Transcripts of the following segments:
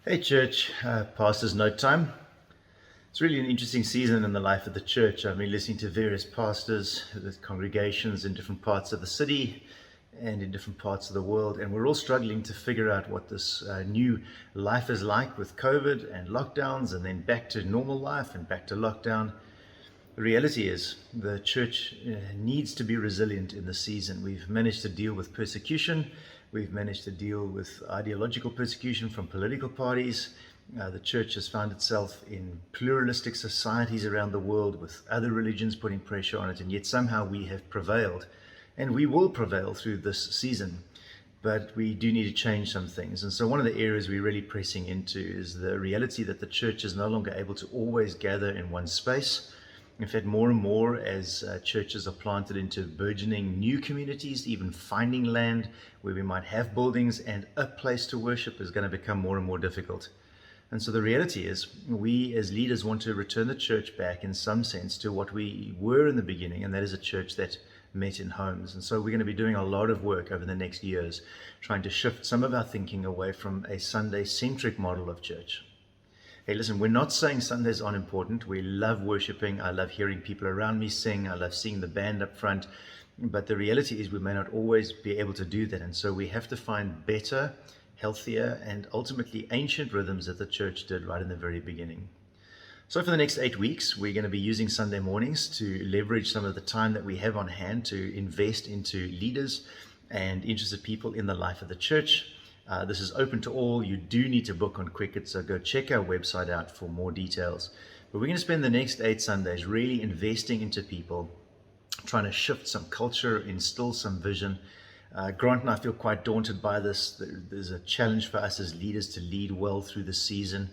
Hey, church, pastor's note time. It's really an interesting season in the life of the church. I've been listening to various pastors with congregations in different parts of the city and in different parts of the world, and we're all struggling to figure out what this new life is like with COVID and lockdowns, and then back to normal life and back to lockdown. The reality is the church needs to be resilient in this season. We've managed to deal with persecution. We've managed to deal with ideological persecution from political parties. The church has found itself in pluralistic societies around the world with other religions putting pressure on it, and yet somehow we have prevailed. And we will prevail through this season. But we do need to change some things. And so one of the areas we're really pressing into is the reality that the church is no longer able to always gather in one space. In fact, more and more as churches are planted into burgeoning new communities, even finding land where we might have buildings and a place to worship is going to become more and more difficult. And so the reality is we as leaders want to return the church back in some sense to what we were in the beginning, and that is a church that met in homes. And so we're going to be doing a lot of work over the next years trying to shift some of our thinking away from a Sunday-centric model of church. Hey, listen, we're not saying Sundays aren't important. We love worshiping. I love hearing people around me sing. I love seeing the band up front. But the reality is we may not always be able to do that. And so we have to find better, healthier, and ultimately ancient rhythms that the church did right in the very beginning. So for the next 8 weeks, we're going to be using Sunday mornings to leverage some of the time that we have on hand to invest into leaders and interested people in the life of the church. This is open to all. You do need to book on Quicket, so go check our website out for more details. But we're going to spend the next 8 Sundays really investing into people, trying to shift some culture, instill some vision. Grant and I feel quite daunted by this. There's a challenge for us as leaders to lead well through the season.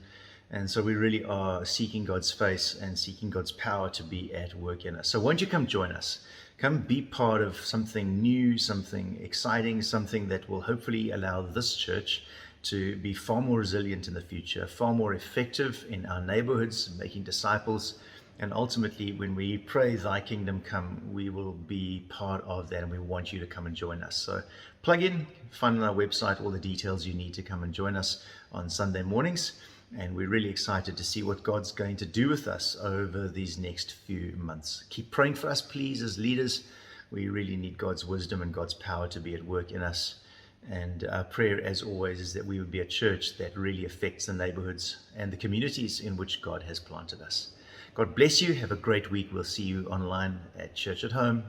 And so we really are seeking God's face and seeking God's power to be at work in us. So won't you come join us? Come be part of something new, something exciting, something that will hopefully allow this church to be far more resilient in the future, far more effective in our neighborhoods, making disciples. And ultimately, when we pray, thy kingdom come, we will be part of that, and we want you to come and join us. So plug in, find on our website all the details you need to come and join us on Sunday mornings. And we're really excited to see what God's going to do with us over these next few months. Keep praying for us, please, as leaders. We really need God's wisdom and God's power to be at work in us. And our prayer, as always, is that we would be a church that really affects the neighborhoods and the communities in which God has planted us. God bless you. Have a great week. We'll see you online at Church at Home.